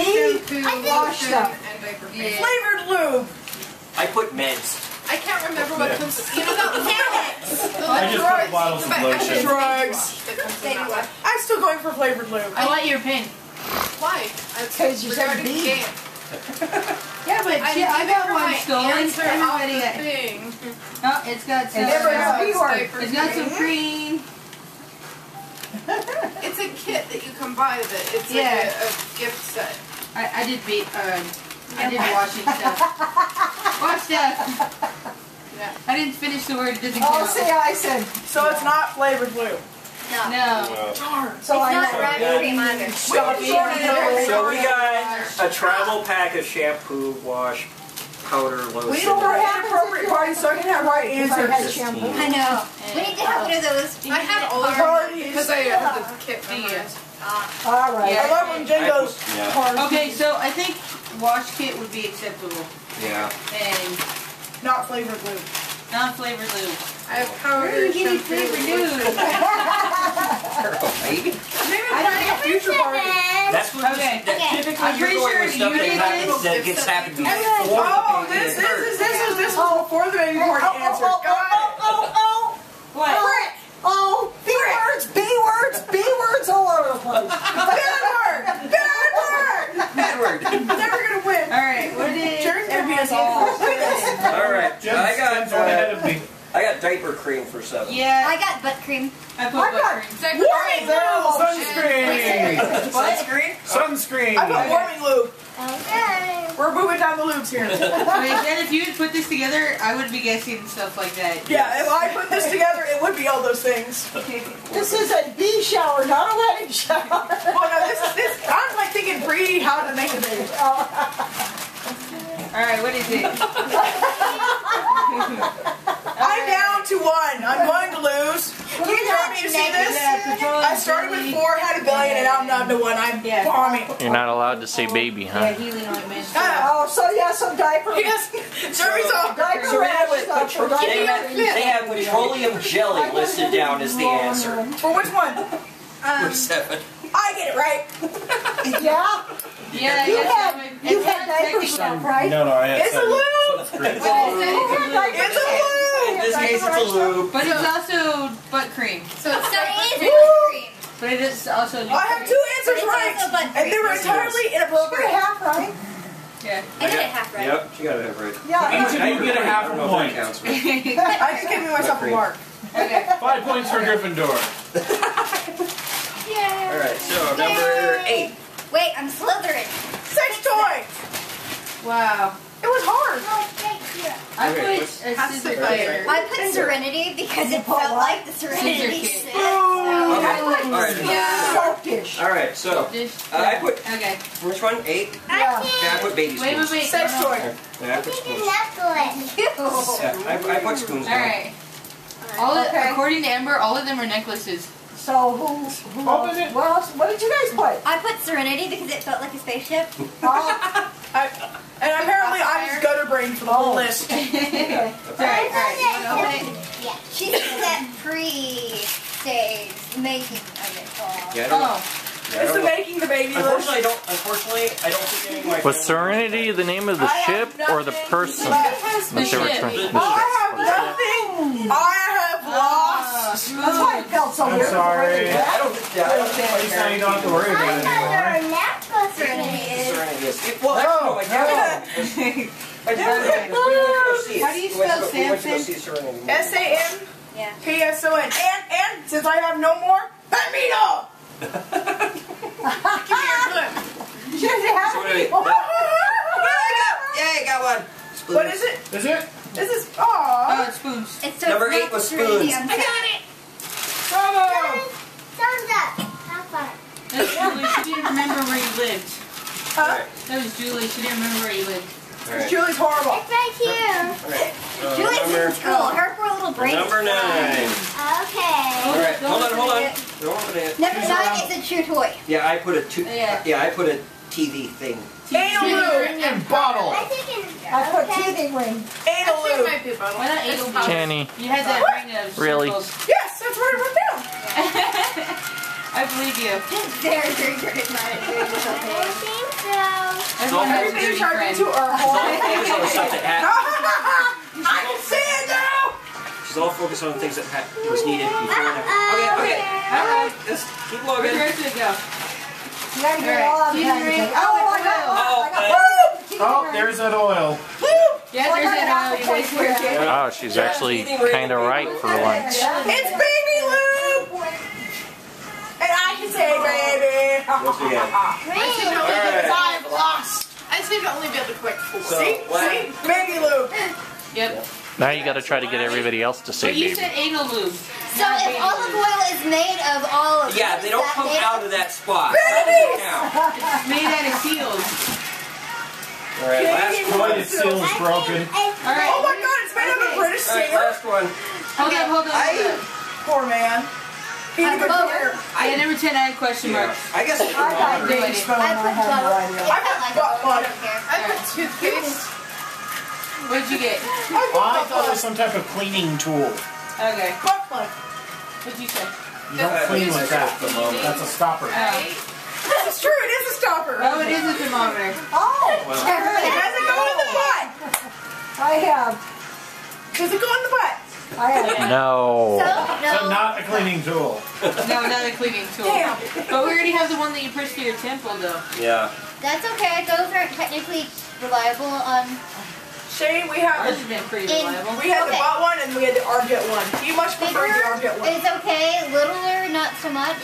Me? Wash stuff. And diaper cream. Yeah. Flavored lube. I put meds. I can't remember what comes. You know that I just put bottles of lotion. Drugs. that comes in that way. I'm still going for flavored lube. I want your pin. Why? Because you said Regarding B. game. Yeah, but I got one stolen. Answer off Everybody the got. thing. Oh, it's got some. never has B word. Diaper It's got some cream. cream. It's a kit that you can buy that it's Yeah. like a gift set. I did beat. I did washing stuff. Wash stuff. Yeah. I didn't finish the word. It doesn't Oh, count. see, I said. So it's not flavored lube. No. Darn. So I Not know. red cream either. Stop eating So we got a travel pack of shampoo, wash, powder, lotion. We don't have appropriate parties, so I can have right Because I had answers. shampoo. I know. We need to have one of those. I had all of them because I had the kit memorized. All right. I love when Jen goes. Yeah. parties. Okay, so I think wash kit would be acceptable. Yeah. And Not flavored lube. non-flavored lube. I have powder, Where are you getting shampoo, flavored lube? lotion. Maybe. Maybe I'm planning a future party. That's what Okay. that typically I'm you're pretty going sure with stuff you that did happens this. that gets happened before Oh, the baby this is birth. was before the baby party answer. Got it. What? Frick! Oh, B words all over the place. Bad word! Bad word! Bad word. Never gonna win. Alright, what did... Jerry's gonna beat us all. All right. Jen's one ahead of me. I got diaper cream for 7. Yeah, I got butt cream. I put I butt got- cream. Warming lube! Sunscreen. Sunscreen? Sunscreen. I put warming lube. Okay. We're moving down the lubes here. Wait, then if you had put this together, I would be guessing stuff like that. Yeah, if I put this together, it would be all those things. This is a bee shower, not a wedding shower. Well, no, this. I'm like thinking pre how to make a baby. Alright, what is it? I'm down to 1. I'm going to lose. You want me to see this? I started with 4, had a billion, and now I'm down to 1. I'm bombing. You're not allowed to say baby, Yeah, huh? healing ointment. Oh, so yeah, some diaper. Yes, Jeremy's off. Diaper So rash they stuff. have, they have petroleum jelly listed down as the answer. For which one? For 7. I get it right. Yeah? Yeah, You that's had, my- you it's had not diaper technically- stuff, right? No, I had It's a lube. Sunscreen. Who had diaper It's a stuff? lube. In this case, it's a lube. But it's also butt cream. So it is butt cream. But it is also... I have 2 answers It's right, also butt and they were cream. entirely You got inappropriate. half right. Yeah. I did it half right. Yep, she got it right. Yeah. Each of you get a half I a don't know if point. that counts. I just gave myself a mark. Okay. 5 points for Gryffindor. Yay. All right, so number 8. Wait, I'm Slytherin. Sex toy. Wow. It was hard. I Okay, put what's- a scissor Pacifier. cutter. I put Serenity because it felt like the Serenity Scissor kit. set. Okay. All right. Yeah. Soap dish. All right. So Just, I put Okay. which one? 8. Yeah. Yeah, I put baby Wait, spoons. wait, wait. Sex no, no. toy. Yeah, I put spoons. Ew. Yeah, I put spoons. down. Alright. All of, Okay. according to Amber, all of them are necklaces. So who Open it. What else? What did you guys put? I put Serenity because it felt like a spaceship. Oh, And apparently I was gutter brain for the whole list. Alright, alright. You wanna open it? Yeah. She's that pre-stage making of it all. Yeah, I don't know. Oh. Yeah, I It's don't the know. making the baby list. Unfortunately, I don't think any of my Was family- Serenity the name of the I have ship or the nothing person left. that they were ship. trying? I have nothing. I have lost. that's why I felt so I'm weird. sorry. I don't think that. I don't think At least now you don't have to worry about it anymore. Serenity is. Serenity is. Well, actually, no, I did. I did. We went to go see it. How do you We went to spell go- we went to go Samson? see Serenity. Yeah. S-A-M-P-S-O-N. And since I have no more, Amino! Give me your clip. She doesn't have So any. anyway, Yay, got one. Spoons. What is it? Is it? This is, Oh, aww. it's spoons. It's so Number it's not 8 was Serenity, spoons. I'm I got it. Bravo! Thumbs up. Have fun. That's Julie. She didn't remember where you lived. Huh? That was Julie. She didn't remember where you lived. All right. Julie's horrible. It's right here. All right. Julie's in school. Her poor little brain. Number 9. Okay. All right, hold on. Don't Don't Number open it. 9 is a chew toy. Yeah, I put a Yeah. I put a TV thing. Anal lube. And bottle. I think it's. I put TV ring. Anal It lube. might be a bottle. Why not It's anal powder. Kenny. You had that ring of Really? circles. Yes, that's what I wrote down. I believe you. Very, very good at mine. I think so. I want That's to me be turned friends. into a She's all whore. focused on stuff that had. I can see it now. She's all focused on things that was needed before and after. Okay. Alright. Just keep Where's looking. the rest of it go? You gotta get it all out of the package. Oh my God. Oh, there's that oil. Yeah, there's that oil. You guys were here. Oh, she's actually kind of right for once. It's baby lube. And I can say baby. What's we got? I seem to only be Alright. 5 lost. I seem to only be able to collect 4. So, See? Baby lube. Yep. Now you got to try to get everybody else to say But you baby. said anal lube. So if olive oil is made of olives, Yeah, what they is don't that come made out of? of that spot. That doesn't count. It's made out of seals. Alright, last Boy, one. the seal is broken. Alright. Oh my God, it's made of a British Alright, singer. last one. Hold on, hold on. Poor man. He had a good career. Yeah, number 10, I had question Yeah. marks. I guess it's I got Wait. green stone. I I put have no both. idea. It I felt put like butt I plug. don't care. I put toothpaste. What'd you get? Oh, I thought it was some type of cleaning tool. Okay. Butt plug. What'd you say? You don't clean with that. That's a stopper. This is true, it is a stopper. Oh, it is a thermometer. Oh, It doesn't go in the butt. I have. Does it go in the butt? I have. No. Oh. So not a cleaning tool. No, not a cleaning tool. Damn. But we already have the one that you push to your temple, though. Yeah. That's okay. Those aren't technically reliable on. Shane, we have Ours has been pretty reliable. we had the Okay. butt one and we had the armpit one. You much prefer the armpit one. It's okay. Littler, not so much.